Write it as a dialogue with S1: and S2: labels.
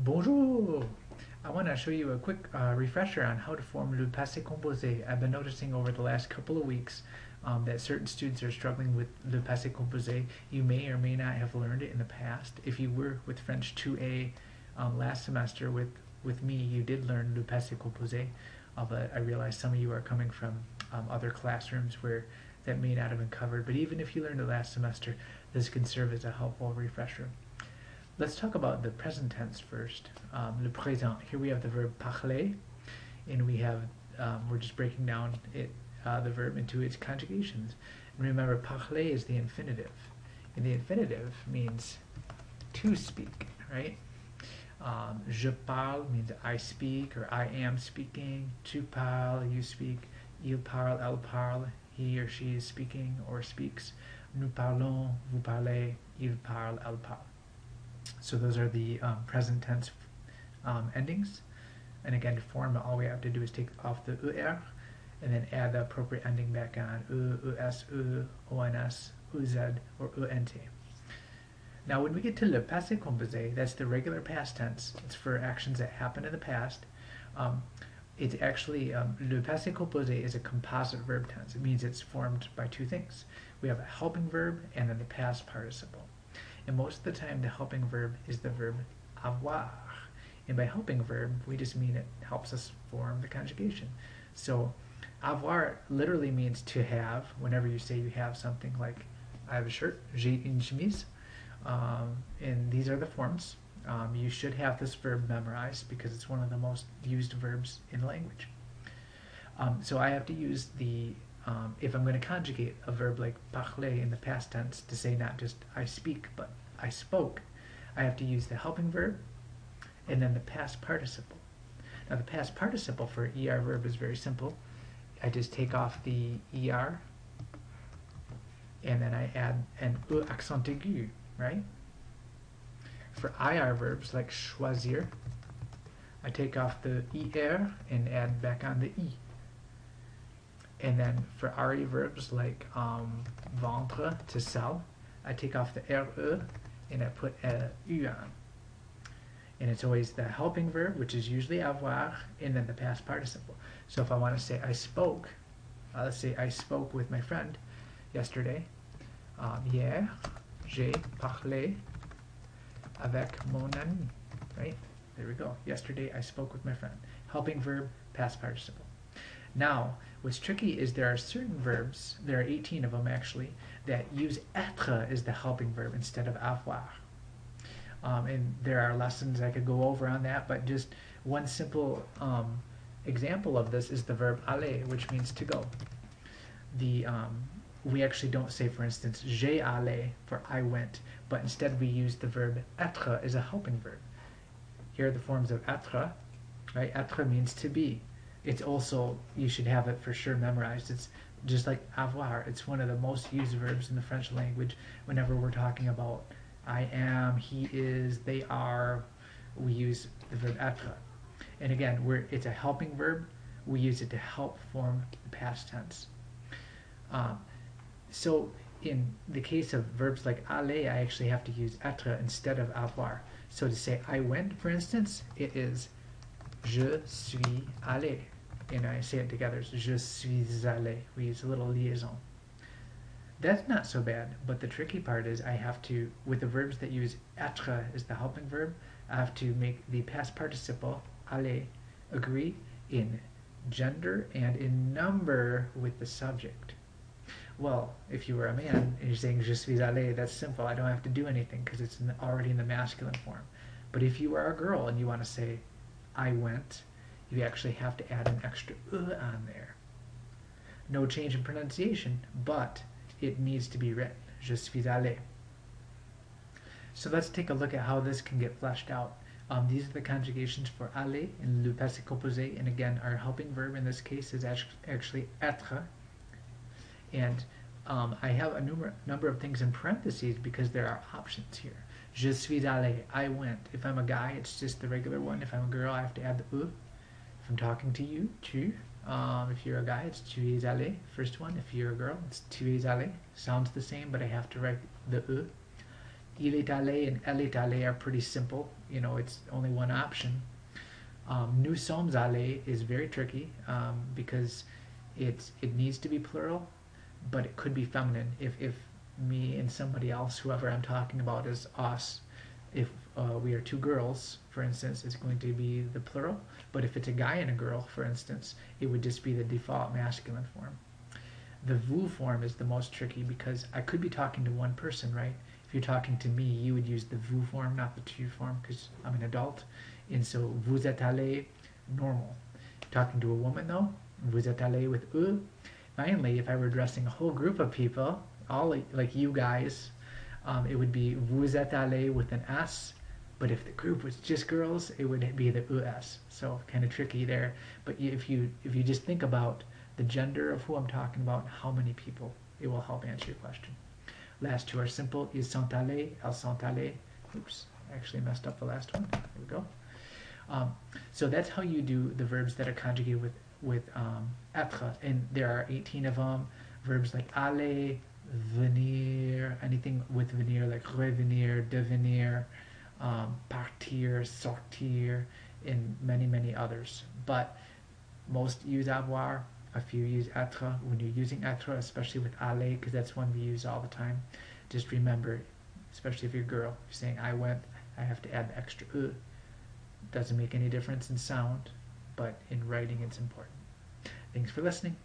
S1: Bonjour! I want to show you a quick refresher on how to form le passé composé. I've been noticing over the last couple of weeks that certain students are struggling with le passé composé. You may or may not have learned it in the past. If you were with French 2A last semester with me, you did learn le passé composé, but I realize some of you are coming from other classrooms where that may not have been covered. But even if you learned it last semester, this can serve as a helpful refresher. Let's talk about the present tense first. Le présent. Here we have the verb parler, and we're just breaking down the verb into its conjugations. And remember, parler is the infinitive, and the infinitive means to speak, right? Je parle means I speak or I am speaking. Tu parles, you speak. Il parle, elle parle, he or she is speaking or speaks. Nous parlons, vous parlez, il parle, elle parle. So those are the present tense endings. And again, to form it, all we have to do is take off the er and then add the appropriate ending back on es, ons, uz, or ent. Now when we get to le passé composé, that's the regular past tense. It's for actions that happen in the past. It's actually, le passé composé is a composite verb tense. It means it's formed by two things. We have a helping verb and then the past participle. And most of the time the helping verb is the verb avoir. And by helping verb, we just mean it helps us form the conjugation. So avoir literally means to have. Whenever you say you have something, like I have a shirt, j'ai une chemise, and these are the forms. You should have this verb memorized because it's one of the most used verbs in language. So I have to use the if I'm going to conjugate a verb like parler in the past tense to say not just I speak but I spoke, I have to use the helping verb and then the past participle. Now the past participle for ER verb is very simple. I just take off the ER and then I add an E accent aigu, right? For IR verbs like choisir, I take off the ER and add back on the E. And then for RE verbs like vendre, to sell, I take off the RE and I put a U on. And it's always the helping verb, which is usually avoir, and then the past participle. So if I want to say I spoke, let's say I spoke with my friend yesterday. Hier, j'ai parlé avec mon ami, right? There we go. Yesterday I spoke with my friend. Helping verb, past participle. Now, what's tricky is there are certain verbs, there are 18 of them actually, that use être as the helping verb instead of avoir. And there are lessons I could go over on that, but just one simple example of this is the verb aller, which means to go. We actually don't say, for instance, j'ai allé for I went, but instead we use the verb être as a helping verb. Here are the forms of être, right? Être means to be. It's also, you should have it for sure memorized. It's just like avoir. It's one of the most used verbs in the French language whenever we're talking about I am, he is, they are. We use the verb être. And again, it's a helping verb. We use it to help form the past tense. So in the case of verbs like aller, I actually have to use être instead of avoir. So to say I went, for instance, it is je suis allé. And I say it together, je suis allé. We use a little liaison. That's not so bad, but the tricky part is I have to, with the verbs that use être as the helping verb, I have to make the past participle, aller, agree in gender and in number with the subject. Well, if you were a man and you're saying je suis allé, that's simple. I don't have to do anything because it's already in the masculine form. But if you are a girl and you want to say I went, you actually have to add an extra on there. No change in pronunciation, but it needs to be written. Je suis allé. So let's take a look at how this can get fleshed out. These are the conjugations for aller in le passé composé, and again, our helping verb in this case is actually être. And I have a number of things in parentheses because there are options here. Je suis allé, I went. If I'm a guy, it's just the regular one. If I'm a girl, I have to add the If I'm talking to you, tu. If you're a guy, it's tu es allé, first one. If you're a girl, it's tu es allé. Sounds the same, but I have to write the Il est allé and elle est allée are pretty simple. You know, it's only one option. Nous sommes allés is very tricky because it needs to be plural, but it could be feminine. If me and somebody else, whoever I'm talking about, is us. If we are two girls, for instance, it's going to be the plural. But if it's a guy and a girl, for instance, it would just be the default masculine form. The vous form is the most tricky because I could be talking to one person, right? If you're talking to me, you would use the vous form, not the tu form, because I'm an adult. And so, vous êtes allé, normal. Talking to a woman, though, vous êtes allé with eux. Finally, if I were addressing a whole group of people, all like you guys, it would be vous êtes allé with an S. But if the group was just girls, it would be the us. So kind of tricky there. But if you just think about the gender of who I'm talking about, how many people, it will help answer your question. Last two are simple. Ils sont allés, elles sont allées. Oops, I actually messed up the last one. There we go. So that's how you do the verbs that are conjugated with être, and there are 18 of them. Verbs like aller, venir, anything with venir like revenir, devenir, partir, sortir, and many others. But most use avoir, a few use être. When you're using être, especially with aller, because that's one we use all the time, just remember, especially if you're a girl, you're saying I went, I have to add the extra doesn't make any difference in sound, but in writing it's important. Thanks for listening.